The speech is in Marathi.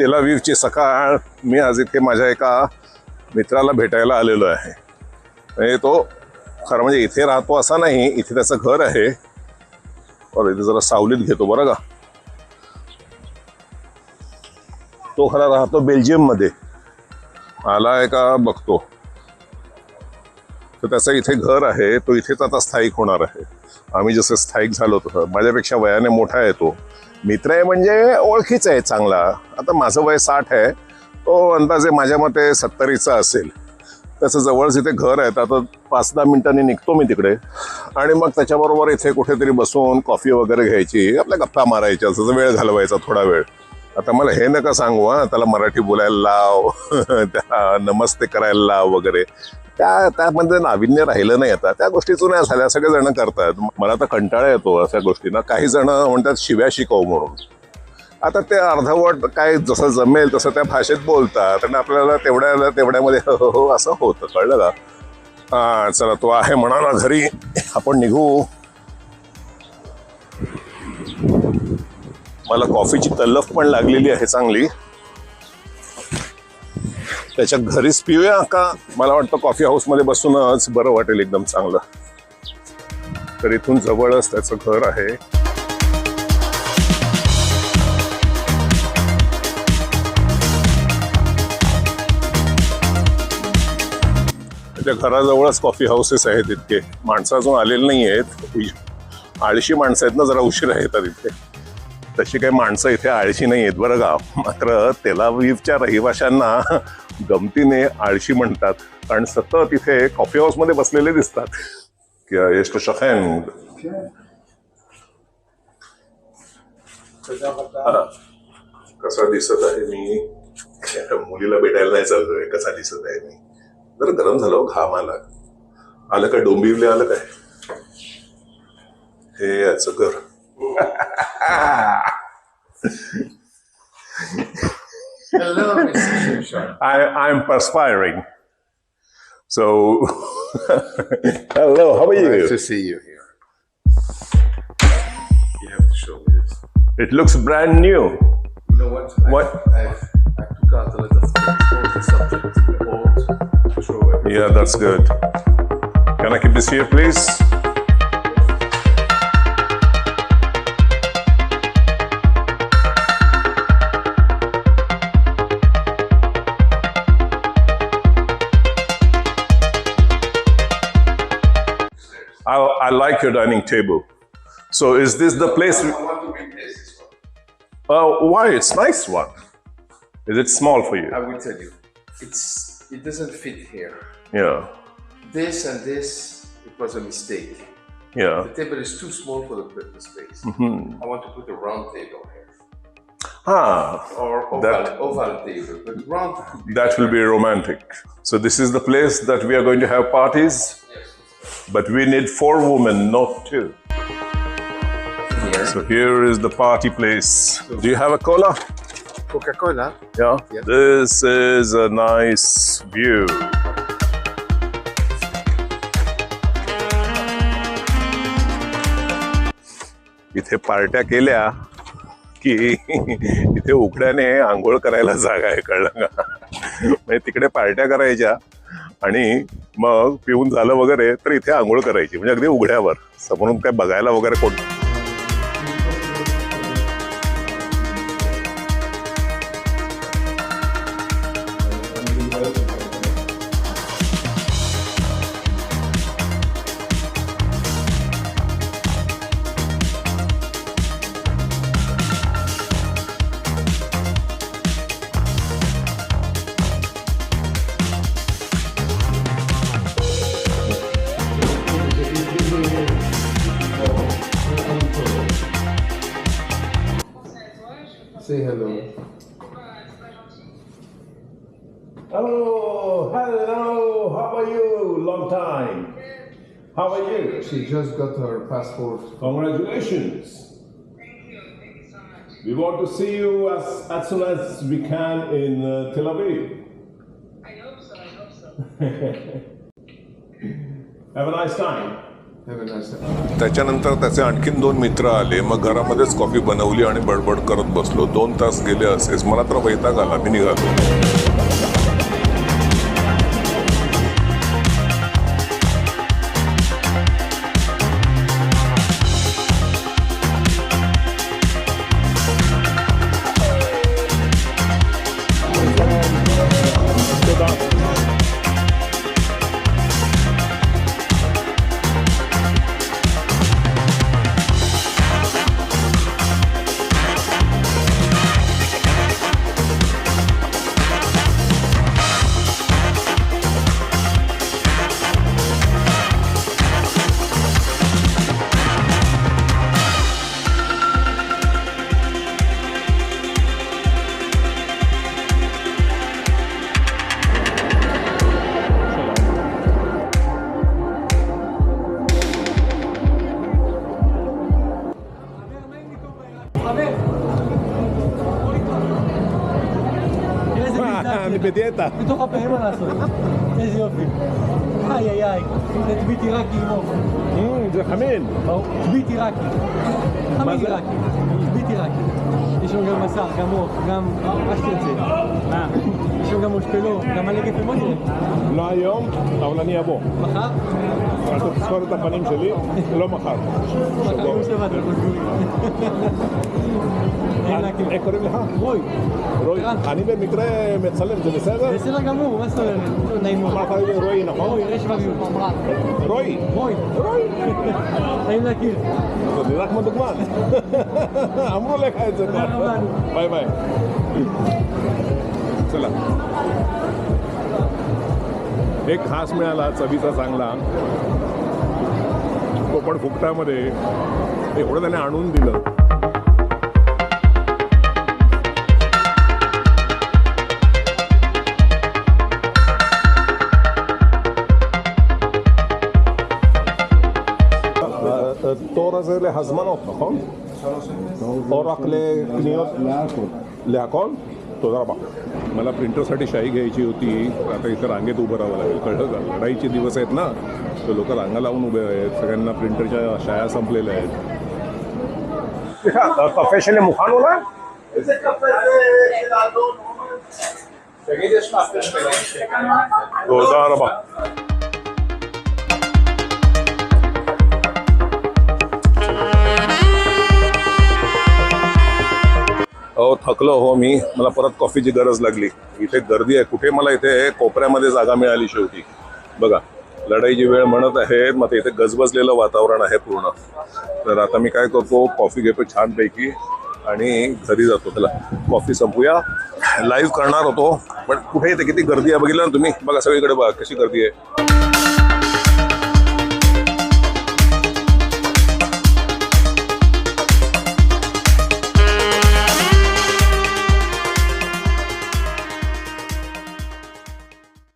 तेल अवीवची सकाळ. मी आज इथे माझ्या एका मित्राला भेटायला आलेलो आहे. म्हणजे तो खरं म्हणजे इथे राहतो असा नाही, इथे त्याचं घर आहे. और इथे जरा सावलीत घेतो बरं का. तो खरा राहतो बेल्जियम मध्ये. आलाय का बघतो. तर त्याचं इथे घर आहे, तो इथेच आता स्थायिक होणार आहे. आम्ही जसं स्थायिक झालो तसं. माझ्यापेक्षा वयाने मोठा आहे तो. मित्र आहे म्हणजे ओळखीचा आहे चांगला. आता माझं वय 60 आहे, तो अंदाजे माझ्या मते 70चा असेल. त्याचं जवळच इथे घर आहे. आता 5-10 मिनिटांनी निघतो मी तिकडे आणि मग त्याच्याबरोबर इथे कुठेतरी बसून कॉफी वगैरे घ्यायची, आपल्या गप्पा मारायच्या, असं वेळ घालवायचा थोडा वेळ. आता मला हे नका सांगू हा, त्याला मराठी बोलायला लाव, त्या नमस्ते करायला लाव वगैरे. त्यामध्ये नाविन्य राहिलं नाही. आता त्या गोष्टी जुन्या झाल्या, सगळेजण करतात. मला तर कंटाळा येतो अशा गोष्टींना. काही जण म्हणतात शिव्या शिकव म्हणून. आता ते अर्धवट काय जसं जमेल तसं त्या भाषेत बोलतात आणि आपल्याला तेवढ्यामध्ये हो असं होतं. कळलं का? हा चला, तो आहे म्हणा घरी, आपण निघू. मला कॉफीची तलफ पण लागलेली आहे चांगली. त्याच्या घरीच पिऊया का? मला वाटतं कॉफी हाऊसमध्ये बसूनच बरं वाटेल एकदम चांगलं. तर इथून जवळच त्याचं घर आहे. त्याच्या घराजवळच कॉफी हाऊसेस आहेत. इतके माणसं अजून आलेली नाही आहेत. आळशी माणसं आहेत ना, जरा उशिरा येतात इथे. तशी काही माणसं इथे आळशी नाही आहेत बरं का. मात्र तेल अवीवच्या रहिवाशांना गमतीने आळशी म्हणतात, कारण सतत इथे कॉफी हाऊसमध्ये बसलेले दिसतात. कसा दिसत आहे मी? मुलीला भेटायला नाही चाललोय. कसा दिसत आहे मी? जरा गरम झालं, घाम आलं का? डोंबिवले आलं काय? हे याचं घर. Hello, Mr. Shimshon. I'm perspiring. So, hello, how are you? Nice to see you here. You have to show me this. It looks brand new. You know what? What? I took out a lot of things, all the subjects, the old, throw everything. Yeah, that's good. Can I keep this here, please? I like your dining table. So is this the place? I want to replace this one. Why? It's nice one. Is it small for you? I will tell you. It doesn't fit here. Yeah. This and this, it was a mistake. Yeah. The table is too small for the space. I want to put a round table here. Or oval table, but round could be That will be romantic. So this is the place that we are going to have parties? Yes. But we need 4 women, not 2. Here. So here is the party place. Do you have a cola? Coca-Cola. Yeah. Yeah. This is a nice view. इथे पार्ट्या केल्या की इथे उघड्याने आंघोळ करायला जागा आहे. कळलं का? म्हणजे तिकडे पार्ट्या करायच्या आणि मग पिऊन झालं वगैरे तर इथे आंघोळ करायची, म्हणजे अगदी उघड्यावर. समोरून काय बघायला वगैरे कोण. Say hello. Oh, hello. How are you? Long time. How are you? She just got her passport. Congratulations. Thank you so much. We want to see you as soon as we can in Tel Aviv. I hope so. Have a nice time. Have a nice day. त्याच्यानंतर त्याचे आणखीन 2 मित्र आले. मग घरामध्येच कॉफी बनवली आणि बडबड करत बसलो. 2 तास गेले असेच. मला तर वैताग आला. मी निघालो. אני בדיאטה. בתוך הפה, אין מה לעשות. איזה יופי. איי איי איי, זה טבית עיראקי עם זה חמין. טבית עיראקי. חמין עיראקי. טבית עיראקי. יש לנו גם בשר, גם עוף, גם מה שתרצה. יש לנו גם מושפלו, גם מלא גפן, בוא נראה. לא היום, אבל אני אבוא. מחר? אתה תזכור את הפנים שלי, לא מחר. מחר יום שבת, אנחנו סגורים. איך קוראים לך? רוי. רוי. אני במקרה מצלם, זה בסדר? בסדר גמור, מה זאת אומרת? נעים מאוד. מה קוראים לי רוי, נכון? רוי, רש וביוב. רוי. רוי. רוי. נעים להכיר. זה נראה כמו דוגמן. אמרו לך את זה כבר. ביי ביי. चला एक घास मिळाला चवीचा चांगला तो पण फुकटामध्ये एवढं त्याने आणून दिलं. תור הזה להזמנות, נכון? או רק לקניות? להכל? तोदा रबा मला प्रिंटरसाठी शाई घ्यायची होती. आता इथं रांगेत उभं राहावं लागेल. कळलं का? लढाईचे दिवस आहेत ना, तर लोक रांगा लावून उभे आहेत. सगळ्यांना प्रिंटरच्या शाया संपलेल्या आहेत. कफेशले मुखान होला तोदा रबा. अहो थकलो हो मी. मला परत कॉफीची गरज लागली. इथे गर्दी आहे. कुठे मला इथे कोपऱ्यामध्ये जागा मिळाली शेवटी. बघा लढाईची वेळ म्हणत आहेत. मग इथे गजबजलेलं वातावरण आहे पूर्ण. तर आता मी काय करतो, कॉफी घेतो छानपैकी आणि घरी जातो. त्याला कॉफी संपूया. लाईव्ह करणार होतो पण कुठे इथे किती गर्दी आहे बघितलं ना तुम्ही. बघा सगळीकडे बघा कशी गर्दी आहे.